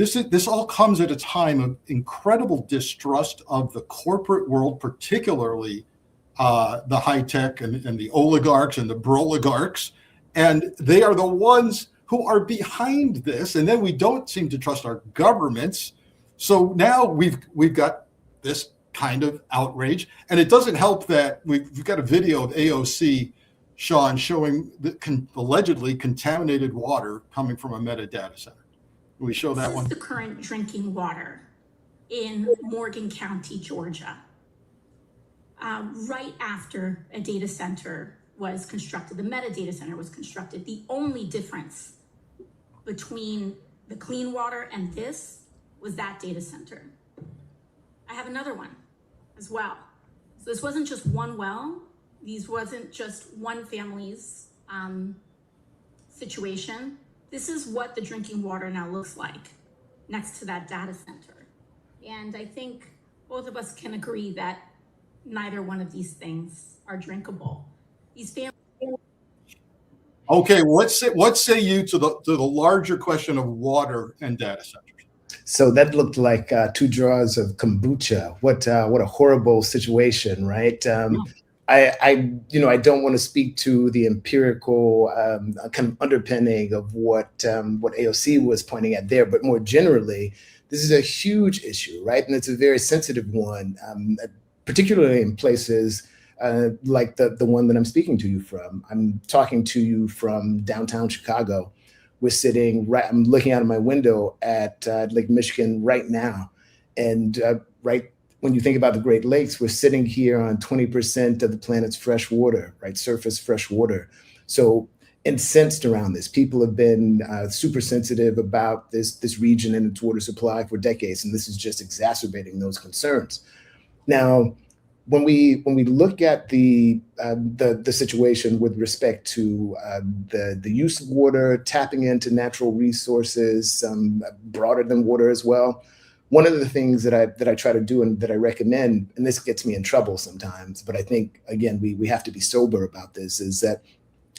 This all comes at a time of incredible distrust of the corporate world, particularly the high tech and the oligarchs and the broligarchs, and they are the ones who are behind this. And then we don't seem to trust our governments. So now we've got this kind of outrage, and it doesn't help that we've got a video of AOC, Sean, showing the allegedly contaminated water coming from a metadata center. Can we show that one? This is the current drinking water in Morgan County, Georgia. Right after a data center was constructed, the metadata center was constructed. The only difference between the clean water and this was that data center. I have another one as well. So this wasn't just one well. These wasn't just one family's situation. This is what the drinking water now looks like next to that data center. And I think both of us can agree that neither one of these things are drinkable. These families. Okay, what say you to the larger question of water and data centers? So that looked like 2 drawers of kombucha. What a horrible situation, right? I don't want to speak to the empirical kind of underpinning of what AOC was pointing at there, but more generally, this is a huge issue, right? And it's a very sensitive one, particularly in places like the one that I'm speaking to you from. I'm talking to you from downtown Chicago. I'm looking out of my window at Lake Michigan right now, and right. When you think about the Great Lakes, we're sitting here on 20% of the planet's fresh water, right? Surface fresh water. So incensed around this. People have been super sensitive about this region and its water supply for decades, and this is just exacerbating those concerns. Now, when we look at the situation with respect to the use of water, tapping into natural resources, broader than water as well. One of the things that I try to do and that I recommend, and this gets me in trouble sometimes, but I think, again, we have to be sober about this, is that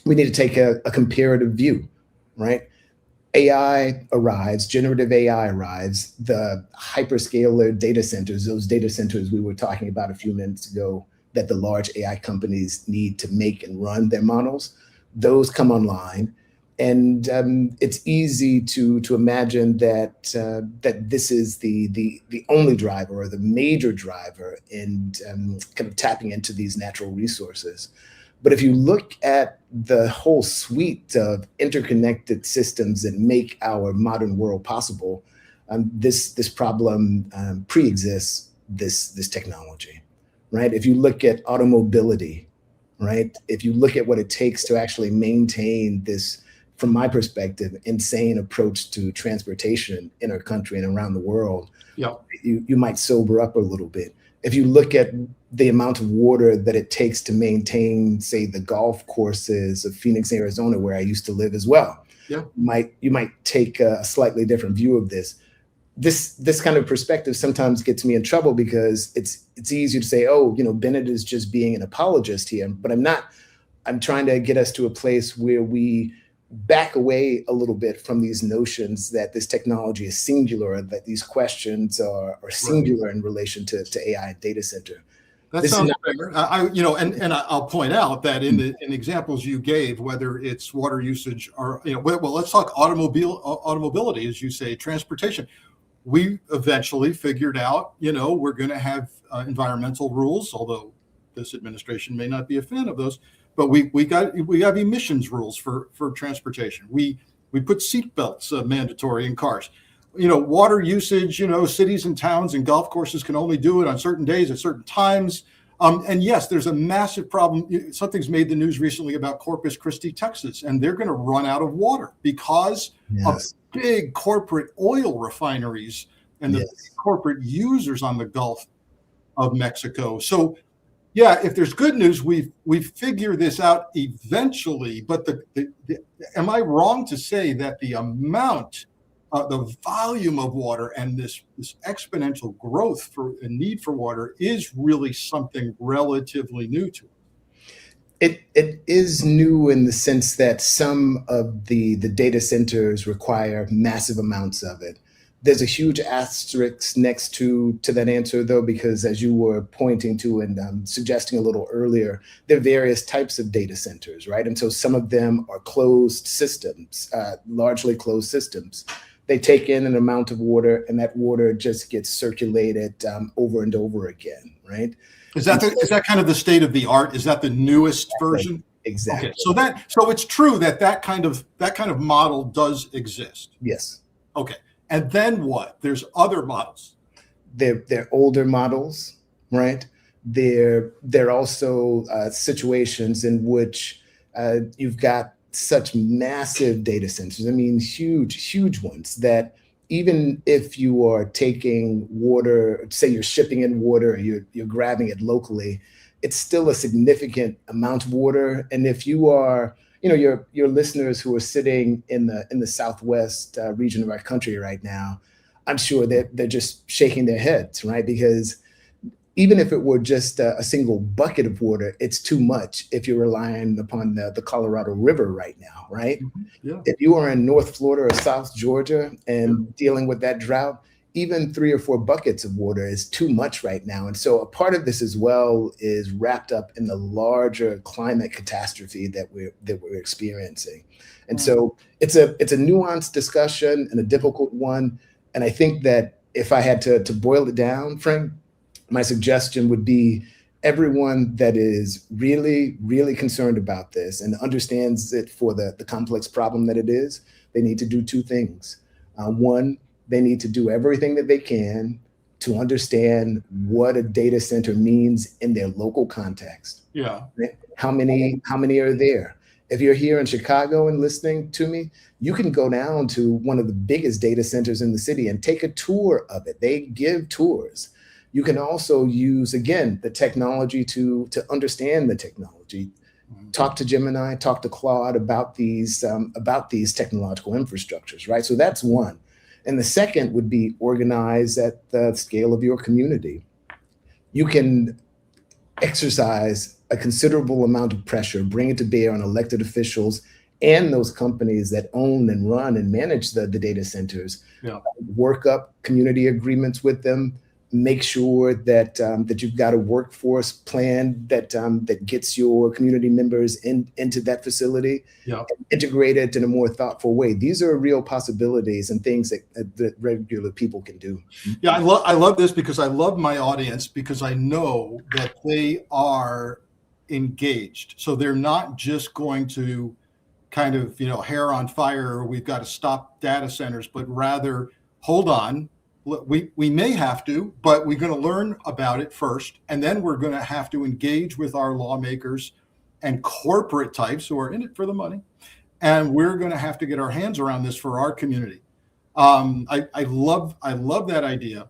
we need to take a comparative view, right? AI arrives, generative AI arrives, the hyperscaler data centers, those data centers we were talking about a few minutes ago that the large AI companies need to make and run their models, those come online. And it's easy to imagine that this is the only driver or the major driver in kind of tapping into these natural resources. But if you look at the whole suite of interconnected systems that make our modern world possible, this problem pre-exists this technology, right? If you look at automobility, right? If you look at what it takes to actually maintain this, from my perspective, insane approach to transportation in our country and around the world, you might sober up a little bit. If you look at the amount of water that it takes to maintain, say, the golf courses of Phoenix, Arizona, where I used to live as well, you might take a slightly different view of this. This kind of perspective sometimes gets me in trouble because it's easy to say, oh, Bennett is just being an apologist here, but I'm not. I'm trying to get us to a place where we back away a little bit from these notions that this technology is singular, that these questions are singular in relation to AI and data center. That sounds fair. And I'll point out that in the examples you gave, whether it's water usage or well, let's talk automobility, as you say, transportation. We eventually figured out, we're going to have environmental rules, although this administration may not be a fan of those. But we have emissions rules for transportation. We put seatbelts mandatory in cars. Water usage. Cities and towns and golf courses can only do it on certain days at certain times. And yes, there's a massive problem. Something's made the news recently about Corpus Christi, Texas, and they're going to run out of water because of big corporate oil refineries and the corporate users on the Gulf of Mexico. So. Yeah, if there's good news, we figure this out eventually. But am I wrong to say that the amount, the volume of water and this exponential growth for a need for water is really something relatively new to us? It is new in the sense that some of the data centers require massive amounts of it. There's a huge asterisk next to that answer, though, because as you were pointing to and suggesting a little earlier, there are various types of data centers, right? And so some of them are closed systems, largely closed systems. They take in an amount of water, and that water just gets circulated over and over again, right? Is that kind of the state of the art? Is that the newest version? Exactly. Okay, so it's true that kind of model does exist. Yes. Okay, and then what? There's other models. They're older models, right? They're also situations in which you've got such massive data centers. I mean, huge ones that even if you are taking water, say you're shipping in water, or you're grabbing it locally, it's still a significant amount of water. And if you are, your listeners who are sitting in the Southwest region of our country right now, I'm sure that they're just shaking their heads, right? Because even if it were just a single bucket of water, it's too much if you're relying upon the Colorado River right now, right? Mm-hmm. Yeah. If you are in North Florida or South Georgia and dealing with that drought, even 3 or 4 buckets of water is too much right now. And so a part of this as well is wrapped up in the larger climate catastrophe that we're experiencing. And so it's a nuanced discussion and a difficult one. And I think that if I had to boil it down, Frank, my suggestion would be everyone that is really, really concerned about this and understands it for the complex problem that it is, they need to do 2 things. One, they need to do everything that they can to understand what a data center means in their local context. Yeah. Right? How many are there? If you're here in Chicago and listening to me, you can go down to one of the biggest data centers in the city and take a tour of it. They give tours. You can also use, again, the technology to understand the technology. Talk to Gemini, talk to Claude about these technological infrastructures, right? So that's one. And the second would be organize at the scale of your community. You can exercise a considerable amount of pressure, bring it to bear on elected officials and those companies that own and run and manage the data centers. Yeah. Work up community agreements with them. Make sure that that you've got a workforce plan that gets your community members into that facility, integrated in a more thoughtful way. These are real possibilities and things that regular people can do. Yeah, I love this because I love my audience because I know that they are engaged. So they're not just going to kind of, hair on fire, or we've got to stop data centers, but rather, hold on. We may have to, but we're going to learn about it first. And then we're going to have to engage with our lawmakers and corporate types who are in it for the money. And we're going to have to get our hands around this for our community. I love that idea.